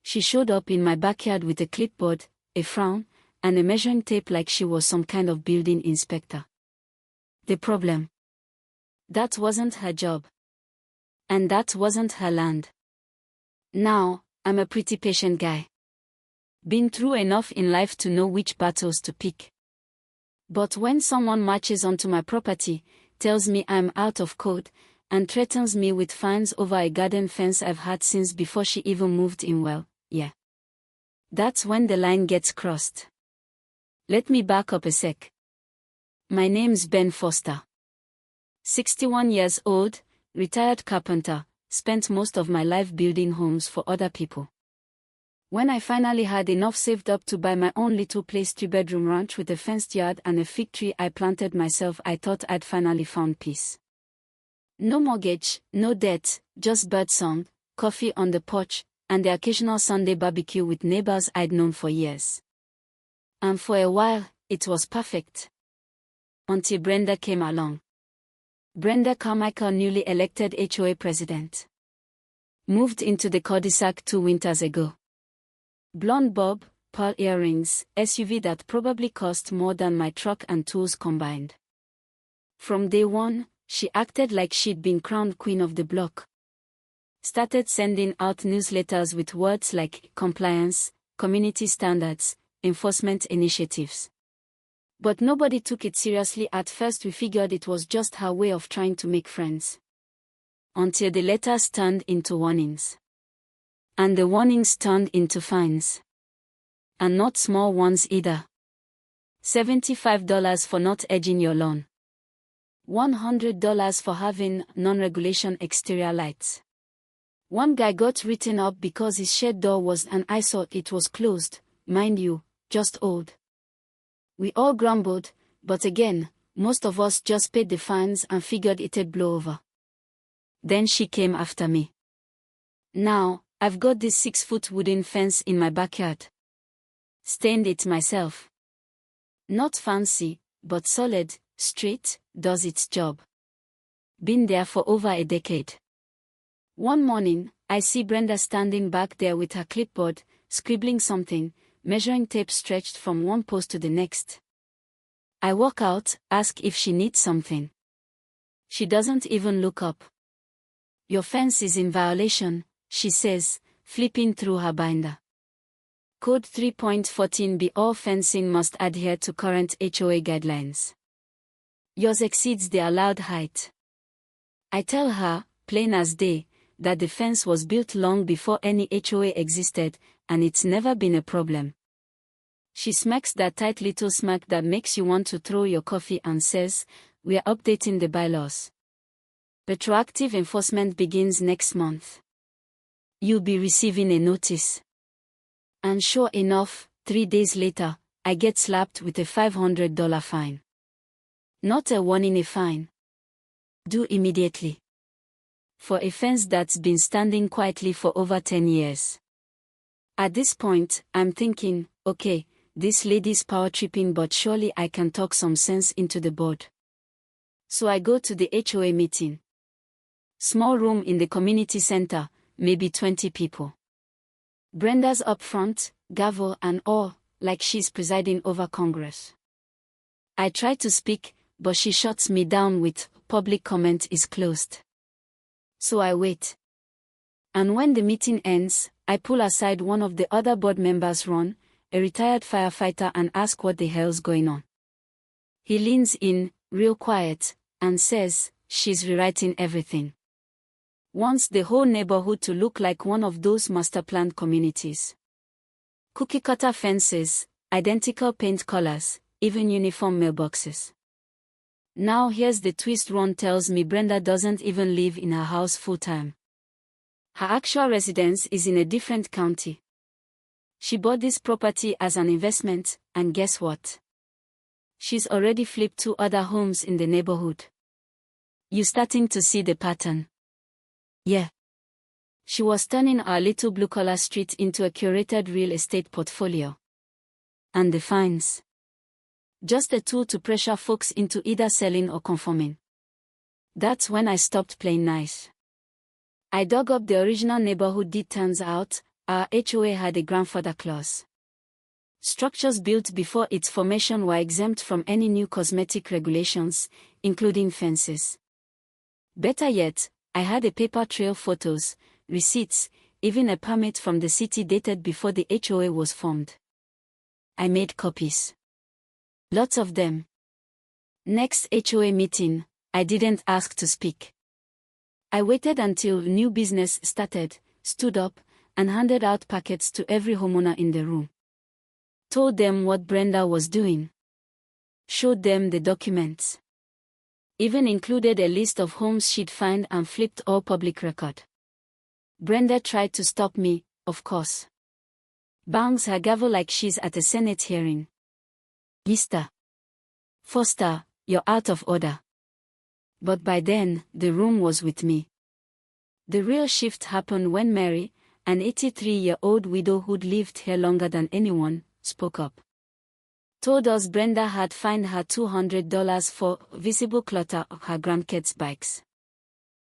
She showed up in my backyard with a clipboard, a frown, and a measuring tape like she was some kind of building inspector. The problem? That wasn't her job. And that wasn't her land. Now, I'm a pretty patient guy. Been through enough in life to know which battles to pick. But when someone marches onto my property, tells me I'm out of code, and threatens me with fines over a garden fence I've had since before she even moved in, well, yeah. That's when the line gets crossed. Let me back up a sec. My name's Ben Foster. 61 years old, retired carpenter, spent most of my life building homes for other people. When I finally had enough saved up to buy my own little place 3-bedroom ranch with a fenced yard and a fig tree I planted myself, I thought I'd finally found peace. No mortgage, no debt, just birdsong, coffee on the porch, and the occasional Sunday barbecue with neighbors I'd known for years. And for a while, it was perfect. Until Brenda came along. Brenda Carmichael, newly elected HOA president. Moved into the cul-de-sac 2 winters ago. Blonde bob, pearl earrings, SUV that probably cost more than my truck and tools combined. From day one, she acted like she'd been crowned queen of the block. Started sending out newsletters with words like compliance, community standards, enforcement initiatives. But nobody took it seriously at first. We figured it was just her way of trying to make friends. Until the letters turned into warnings. And the warnings turned into fines. And not small ones either. $75 for not edging your lawn. $100 for having non-regulation exterior lights. One guy got written up because his shed door was an eyesore. It was closed, mind you, just old. We all grumbled, but again, most of us just paid the fines and figured it'd blow over. Then she came after me. Now, I've got this 6-foot wooden fence in my backyard. Stained it myself. Not fancy, but solid, straight, does its job. Been there for over a decade. One morning, I see Brenda standing back there with her clipboard, scribbling something, measuring tape stretched from one post to the next. I walk out, ask if she needs something. She doesn't even look up. Your fence is in violation, she says, flipping through her binder. Code 3.14b, all fencing must adhere to current HOA guidelines. Yours exceeds the allowed height. I tell her, plain as day, that the fence was built long before any HOA existed, and it's never been a problem. She smacks that tight little smack that makes you want to throw your coffee and says, "We're updating the bylaws. Retroactive enforcement begins next month. You'll be receiving a notice." And sure enough, 3 days later, I get slapped with a $500 fine. Not a warning, a fine. Due immediately. For a fence that's been standing quietly for over 10 years. At this point, I'm thinking, okay, this lady's power tripping, but surely I can talk some sense into the board. So I go to the HOA meeting. Small room in the community center, maybe 20 people. Brenda's up front, gavel and all, like she's presiding over Congress. I try to speak, but she shuts me down with, "Public comment is closed." So I wait. And when the meeting ends, I pull aside one of the other board members, Ron, a retired firefighter, and ask what the hell's going on. He leans in, real quiet, and says, "She's rewriting everything. Wants the whole neighborhood to look like one of those master-planned communities. Cookie-cutter fences, identical paint colors, even uniform mailboxes." Now here's the twist. Ron tells me Brenda doesn't even live in her house full-time. Her actual residence is in a different county. She bought this property as an investment, and guess what? She's already flipped 2 other homes in the neighborhood. You starting to see the pattern? Yeah. She was turning our little blue-collar street into a curated real estate portfolio. And the fines? Just a tool to pressure folks into either selling or conforming. That's when I stopped playing nice. I dug up the original neighborhood deed. Turns out, our HOA had a grandfather clause. Structures built before its formation were exempt from any new cosmetic regulations, including fences. Better yet, I had a paper trail, photos, receipts, even a permit from the city dated before the HOA was formed. I made copies. Lots of them. Next HOA meeting, I didn't ask to speak. I waited until new business started, stood up, and handed out packets to every homeowner in the room. Told them what Brenda was doing. Showed them the documents. Even included a list of homes she'd found and flipped all public record. Brenda tried to stop me, of course. Bangs her gavel like she's at a Senate hearing. Mr. Foster, you're out of order. But by then, the room was with me. The real shift happened when Mary, an 83-year-old widow who'd lived here longer than anyone, spoke up. Told us Brenda had fined her $200 for visible clutter of her grandkids' bikes.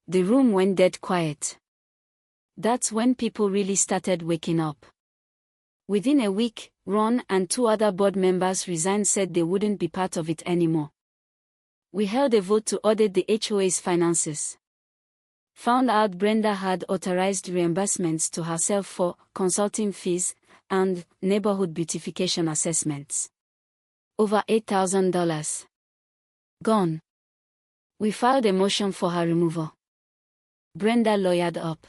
The room went dead quiet. That's when people really started waking up. Within a week, Ron and 2 other board members resigned, said they wouldn't be part of it anymore. We held a vote to audit the HOA's finances. Found out Brenda had authorized reimbursements to herself for consulting fees and neighborhood beautification assessments. Over $8,000. Gone. We filed a motion for her removal. Brenda lawyered up.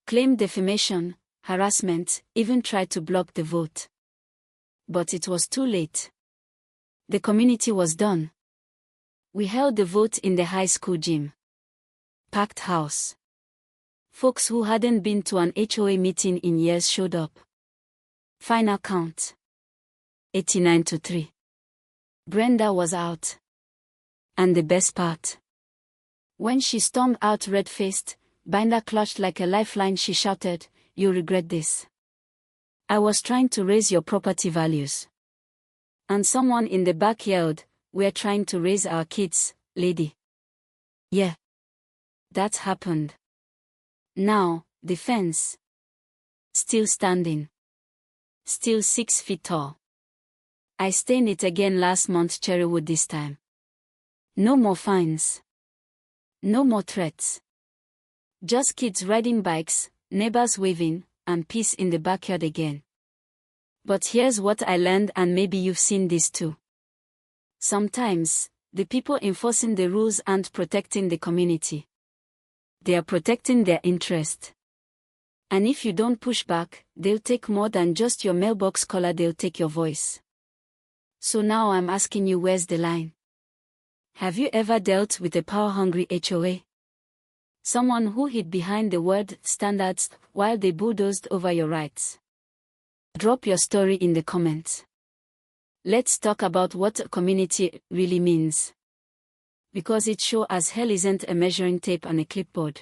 Claimed defamation, harassment, even tried to block the vote. But it was too late. The community was done. We held the vote in the high school gym. Packed house. Folks who hadn't been to an HOA meeting in years showed up. Final count: 89-3. Brenda was out. And the best part: when she stormed out red-faced, binder clutched like a lifeline, she shouted, "You'll regret this. I was trying to raise your property values." And someone in the back yelled, "We're trying to raise our kids, lady." Yeah. That happened. Now, the fence. Still standing. Still 6 feet tall. I stained it again last month, cherrywood this time. No more fines. No more threats. Just kids riding bikes, neighbors waving, and peace in the backyard again. But here's what I learned, and maybe you've seen this too. Sometimes, the people enforcing the rules aren't protecting the community. They are protecting their interest. And if you don't push back, they'll take more than just your mailbox collar, they'll take your voice. So now I'm asking you, where's the line? Have you ever dealt with a power-hungry HOA? Someone who hid behind the word standards while they bulldozed over your rights? Drop your story in the comments. Let's talk about what a community really means. Because it sure as hell isn't a measuring tape and a clipboard.